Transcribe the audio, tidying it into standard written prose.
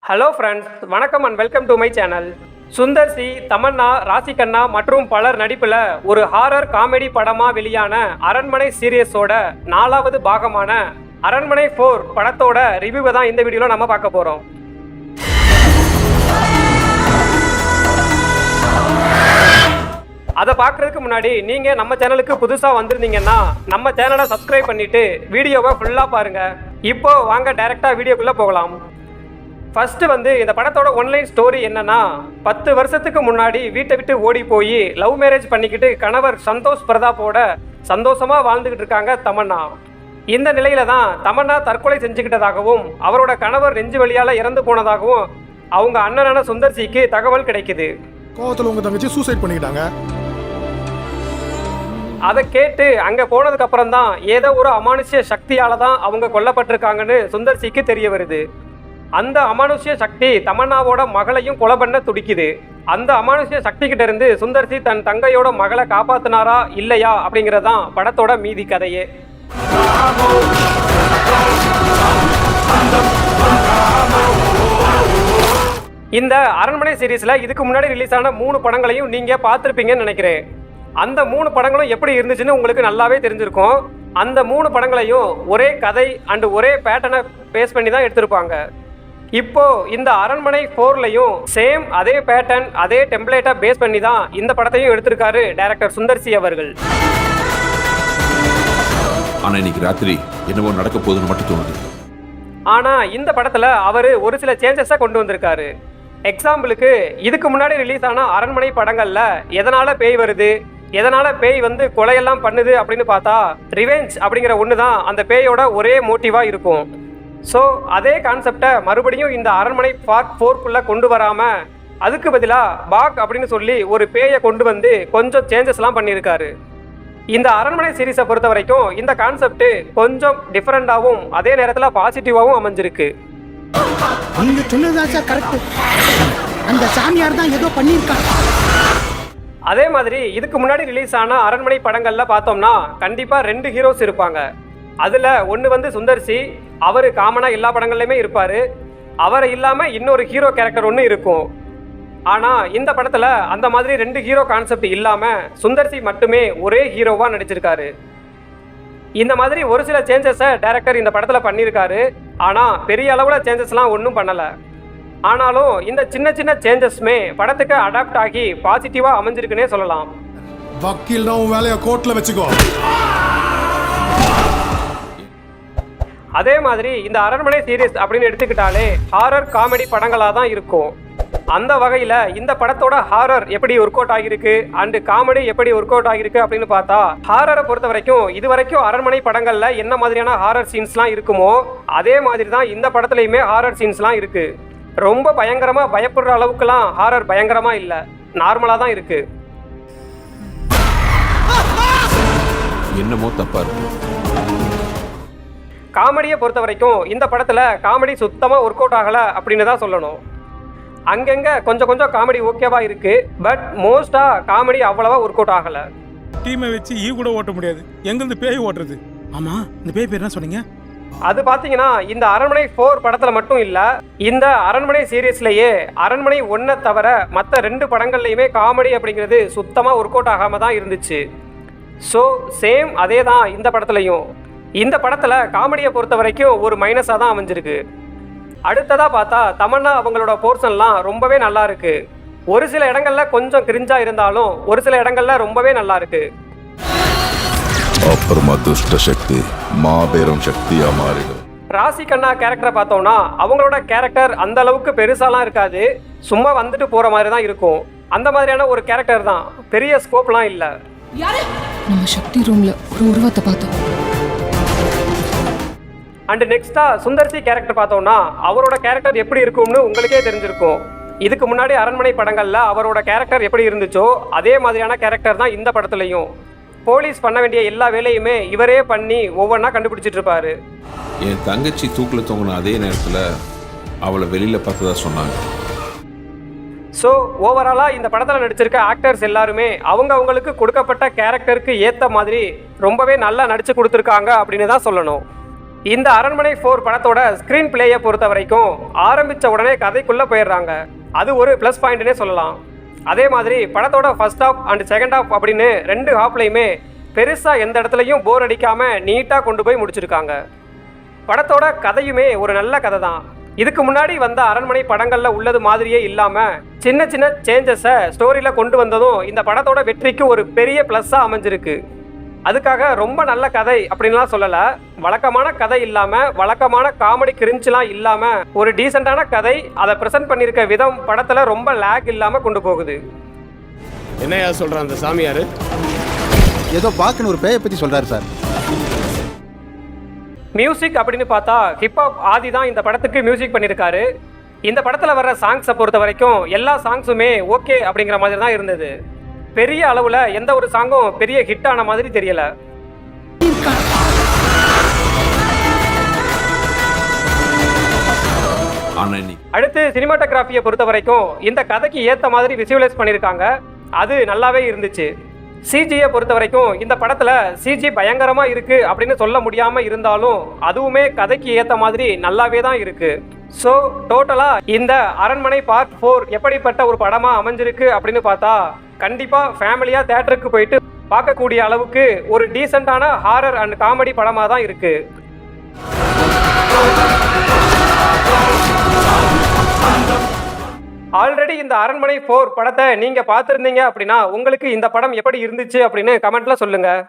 Hello friends, வணக்கம் and welcome to my channel. Sundar C, Tamannaah, ராசி கண்ணா மற்றும் பலர் நடிப்பில் ஒரு ஹாரர் காமெடி படமாக வெளியான அரண்மனை சீரியஸோட 4வது பாகமான அரண்மனை 4 படத்தோட ரிவ்யூவை தான் இந்த வீடியோவில் நம்ம பார்க்க போகிறோம். அதை பார்க்குறதுக்கு முன்னாடி நீங்கள் நம்ம சேனலுக்கு புதுசாக வந்திருந்தீங்கன்னா நம்ம சேனலை சப்ஸ்கிரைப் பண்ணிவிட்டு வீடியோவை ஃபுல்லாக பாருங்கள். இப்போது வாங்க டைரெக்டாக வீடியோக்குள்ளே போகலாம். ஃபஸ்ட்டு இந்த படத்தோட ஒன்லைன் ஸ்டோரி என்னன்னா, 10 வருஷத்துக்கு முன்னாடி வீட்டை விட்டு ஓடி போய் லவ் மேரேஜ் பண்ணிக்கிட்டு கணவர் சந்தோஷ் பிரதாப்போட சந்தோஷமாக வாழ்ந்துக்கிட்டு இருக்காங்க தமன்னா. இந்த நிலையில தான் தமன்னா தற்கொலை செஞ்சுக்கிட்டதாகவும் அவரோட கணவர் நெஞ்சு வலியால் இறந்து போனதாகவும் அவங்க அண்ணனான சுந்தர்சிக்கு தகவல் கிடைக்குது. கோவத்தில் உங்க தங்கச்சி சூசைட் பண்ணிக்கிட்டாங்க. அதை கேட்டு அங்கே போனதுக்கு அப்புறம் தான் ஏதோ ஒரு அமானுஷ்ய சக்தியால தான் அவங்க கொல்லப்பட்டிருக்காங்கன்னு சுந்தர்சிக்கு தெரிய வருது. அந்த அமானுஷ்ய சக்தி தமன்னாவோட மகளையும் கொலை பண்ண துடிக்குது. அந்த அமானுஷ்ய சக்தி கிட்ட இருந்து சுந்தர்சி தன் தங்கையோட மகளை காப்பாத்தினாரா இல்லையா அப்படிங்கறதான் படத்தோட மீதி கதையே. இந்த அரண்மனை சீரீஸ்ல இதுக்கு முன்னாடி ரிலீஸ் ஆன 3 படங்களையும் நீங்க பார்த்துருப்பீங்கன்னு நினைக்கிறேன். அந்த 3 படங்களும் எப்படி இருந்துச்சுன்னு உங்களுக்கு நல்லாவே தெரிஞ்சிருக்கும். அந்த 3 படங்களையும் ஒரே கதை அண்ட் ஒரே பேட்டர்னை பேஸ் பண்ணி தான் எடுத்திருப்பாங்க. இப்போ இந்த அரண்மனை 4லையும் சேம் அதே பேட்டர்ன் அதே டெம்ப்ளேட்டை பேஸ் பண்ணி தான் இந்த படத்தையும் எடுத்திருக்காரு டைரக்டர் சுந்தர்சி அவர்கள். ஆனா இன்னைக்கு ராத்திரி என்னவோ நடக்க போகுதுன்னு மட்டும் தோணுது. ஆனா இந்த படத்துல அவரு ஒரு சில சேஞ்சஸை கொண்டு வந்திருக்காரு. எக்ஸாம்பிளுக்கு இதுக்கு முன்னாடி ரிலீஸ் ஆன அரண்மனை படங்கள்ல எதனால பேய் வருது, எதனால பேய் கொலையெல்லாம் பண்ணுது அப்படின்னு பார்த்தா ரிவெஞ்ச் அப்படிங்கிற ஒன்று தான் அந்த பேயோட ஒரே மோட்டிவா இருக்கும். ஸோ அதே கான்செப்டை மறுபடியும் இந்த அரண்மனை பார்ட் 4க்குள்ளே கொண்டு வராமல் அதுக்கு பதிலாக பாக் அப்படின்னு சொல்லி ஒரு பேயை கொண்டு வந்து கொஞ்சம் சேஞ்சஸ்லாம் பண்ணியிருக்காரு. இந்த அரண்மனை சீரீஸை பொறுத்த வரைக்கும் இந்த கான்செப்ட் கொஞ்சம் டிஃப்ரெண்டாகவும் அதே நேரத்தில் பாசிட்டிவாகவும் அமைஞ்சிருக்கு. நீங்க சொன்னதாச்சா கரெக்ட். அந்த சாமியார் தான் ஏதோ பண்ணியிருக்காங்க. அதே மாதிரி இதுக்கு முன்னாடி ரிலீஸ் ஆன அரண்மனை படங்களில் பார்த்தோம்னா கண்டிப்பாக 2 ஹீரோஸ் இருப்பாங்க. அதில் ஒன்று சுந்தர்சி, அவர் காமனாக எல்லா படங்கள்லையுமே இருப்பார். அவரை இல்லாமல் இன்னொரு ஹீரோ கேரக்டர் ஒன்று இருக்கும். ஆனால் இந்த படத்தில் அந்த மாதிரி 2 ஹீரோ கான்செப்ட் இல்லாமல் சுந்தர்சி மட்டுமே ஒரே ஹீரோவாக நடிச்சிருக்காரு. இந்த மாதிரி ஒரு சில சேஞ்சஸை டைரக்டர் இந்த படத்தில் பண்ணியிருக்காரு. ஆனால் பெரிய அளவில் சேஞ்சஸ்லாம் ஒன்றும் பண்ணலை. ஆனாலும் இந்த சின்ன சின்ன சேஞ்சஸ்மே படத்துக்கு அடாப்ட் ஆகி பாசிட்டிவாக அமைஞ்சிருக்குன்னே சொல்லலாம். வக்கீல் தான் வேலையை கோர்ட்டில் வச்சுக்கோ. அதே மாதிரி இந்த அரண்மனை சீரீஸ் அப்படின்னு எடுத்துக்கிட்டாலே ஹாரர் காமெடி படங்களாக தான் இருக்கும். அந்த வகையில் இந்த படத்தோட ஹாரர் எப்படி ஒர்க் அவுட் ஆகிருக்கு அண்டு காமெடி எப்படி ஒர்க் அவுட் ஆகிருக்கு அப்படின்னு பார்த்தா, ஹாரரை பொறுத்த வரைக்கும் இது வரைக்கும் அரண்மனை படங்களில் என்ன மாதிரியான ஹாரர் சீன்ஸ்லாம் இருக்குமோ அதே மாதிரி தான் இந்த படத்துலையுமே ஹாரர் சீன்ஸ்லாம் இருக்குது. ரொம்ப பயங்கரமாக பயப்படுற அளவுக்குலாம் ஹாரர் பயங்கரமாக இல்லை, நார்மலாக தான் இருக்குது. என்னமோ தப்பா இருக்கு. காமெடியை பொறுத்த வரைக்கும் இந்த படத்தில் காமெடி சுத்தமாக ஒர்க் அவுட் ஆகலை அப்படின்னு தான் சொல்லணும். அங்கங்கே கொஞ்சம் கொஞ்சம் காமெடி ஓகேவாக இருக்குது. பட் மோஸ்ட்டாக காமெடி அவ்வளவா ஒர்க் அவுட் ஆகலை. டீமை வச்சு கூட ஓட்ட முடியாது, எங்கிருந்து பேய் ஓட்டுறது. ஆமா, இந்த பேய் பேர் என்ன சொன்னீங்க? அது பார்த்தீங்கன்னா இந்த அரண்மனை 4 படத்தில் மட்டும் இல்லை, இந்த அரண்மனை சீரீஸ்லேயே அரண்மனை 1 தவிர மற்ற 2 படங்கள்லையுமே காமெடி அப்படிங்கிறது சுத்தமாக ஒர்க் அவுட் ஆகாமல் தான் இருந்துச்சு. ஸோ சேம் அதே தான் இந்த படத்துலையும். இந்த படத்தில் காமெடியை பொறுத்த வரைக்கும் ஒரு மைனஸாக தான் அமைஞ்சிருக்கு. அடுத்ததாக பார்த்தா தமன்னா அவங்களோட போர்ஷன்லாம் ரொம்பவே நல்லா இருக்கு. ஒரு சில இடங்கள்ல கொஞ்சம் கிரிஞ்சா இருந்தாலும் ஒரு சில இடங்கள்ல ரொம்பவே நல்லா இருக்கு. அப்புறமா துஷ்ட சக்தி மாபெரும் சக்தியா மாறிடும். ராசி கண்ணா கேரக்டரை பார்த்தோம்னா அவங்களோட கேரக்டர் அந்த அளவுக்கு பெருசாலாம் இருக்காது, சும்மா வந்துட்டு போற மாதிரி தான் இருக்கும். அந்த மாதிரியான ஒரு கேரக்டர் தான், பெரிய ஸ்கோப்லாம் இல்லை. நம்ம சக்தி ரூம்ல ஒரு உருவத்தை பார்த்தோம். அண்ட் நெக்ஸ்டா சுந்தர்சி கேரக்டர் பார்த்தோம்னா அவரோட கேரக்டர் எப்படி இருக்கும்னு உங்களுக்கே தெரிஞ்சிருக்கும். இதுக்கு முன்னாடி அரண்மனை படங்கள்ல அவரோட கேரக்டர் எப்படி இருந்துச்சோ அதே மாதிரியான கேரக்டர் தான் இந்த படத்துலையும். போலீஸ் பண்ண வேண்டிய எல்லா வேலையுமே இவரே பண்ணி ஒவ்வொன்றா கண்டுபிடிச்சிட்டு இருப்பாரு. என் தங்கச்சி தூக்கில் தொங்கின அதே நேரத்தில் அவளை வெளியில் பார்த்ததா சொன்னாங்க. ஸோ ஓவராலாக இந்த படத்தில் நடிச்சிருக்க ஆக்டர்ஸ் எல்லாருமே அவங்களுக்கு கொடுக்கப்பட்ட கேரக்டருக்கு ஏற்ற மாதிரி ரொம்பவே நல்லா நடிச்சு கொடுத்துருக்காங்க அப்படின்னு தான் சொல்லணும். இந்த அரண்மனை 4 படத்தோட ஸ்க்ரீன் பிளேயை பொறுத்த வரைக்கும் ஆரம்பித்த உடனே கதைக்குள்ளே போயிடுறாங்க. அது ஒரு ப்ளஸ் பாயிண்ட்னே சொல்லலாம். அதே மாதிரி படத்தோட first half and second half அப்படின்னு 2 ஹாஃப்லையுமே பெருசாக எந்த இடத்துலையும் போர் அடிக்காமல் நீட்டாக கொண்டு போய் முடிச்சிருக்காங்க. படத்தோட கதையுமே ஒரு நல்ல கதை தான். இதுக்கு முன்னாடி வந்த அரண்மனை படங்களில் உள்ளது மாதிரியே இல்லாமல் சின்ன சின்ன சேஞ்சஸை ஸ்டோரியில் கொண்டு வந்ததும் இந்த படத்தோட வெற்றிக்கு ஒரு பெரிய ப்ளஸ்ஸாக அமைஞ்சிருக்கு. அதுக்காக ரொம்ப நல்ல கதை அப்படின்லாம் சொல்லலை. வழக்கமான கதை இல்லாமல், வழக்கமான காமெடி கிரிஞ்செலாம் இல்லாமல் ஒரு டீசெண்டான கதை, அதை ப்ரெசென்ட் பண்ணியிருக்க விதம் படத்தில் ரொம்ப லேக் இல்லாமல் கொண்டு போகுது. என்னையா சொல்கிறான் அந்த சாமியார்? ஏதோ பாக்குன்னு ஒரு பேயை பற்றி சொல்கிறாரு சார். மியூசிக் அப்படின்னு பார்த்தா ஹிப்ஹாப் ஆதி தான் இந்த படத்துக்கு மியூசிக் பண்ணியிருக்காரு. இந்த படத்தில் வர்ற சாங்ஸை பொறுத்த வரைக்கும் எல்லா சாங்ஸுமே ஓகே அப்படிங்கிற மாதிரி தான் இருந்தது. பெரிய அளவில் எந்த ஒரு சாங்கும் பெரிய ஹிட் ஆன மாதிரி தெரியல. அடுத்து சினிமாட்டோகிராஃபியை பொறுத்த வரைக்கும் இந்த கதைக்கு ஏற்ற மாதிரி விசுவலைஸ் பண்ணியிருக்காங்க. அது நல்லாவே இருந்துச்சு. சிஜியை பொறுத்த வரைக்கும் இந்த படத்தில் சிஜி பயங்கரமாக இருக்குது அப்படின்னு சொல்ல முடியாமல் இருந்தாலும் அதுவுமே கதைக்கு ஏற்ற மாதிரி நல்லாவே தான் இருக்குது. ஸோ டோட்டலாக இந்த அரண்மனை பார்ட் 4 எப்படிப்பட்ட ஒரு படமாக அமைஞ்சிருக்கு அப்படின்னு பார்த்தா கண்டிப்பாக ஃபேமிலியாக தேட்டருக்கு போயிட்டு பார்க்கக்கூடிய அளவுக்கு ஒரு டீசெண்டான ஹாரர் அண்ட் காமெடி படமாக தான் இருக்குது. ஆல்ரெடி இந்த அரண்மனை 4 படத்தை நீங்கள் பார்த்துருந்தீங்க அப்படின்னா உங்களுக்கு இந்த படம் எப்படி இருந்துச்சு அப்படின்னு கமெண்ட்டில் சொல்லுங்கள்.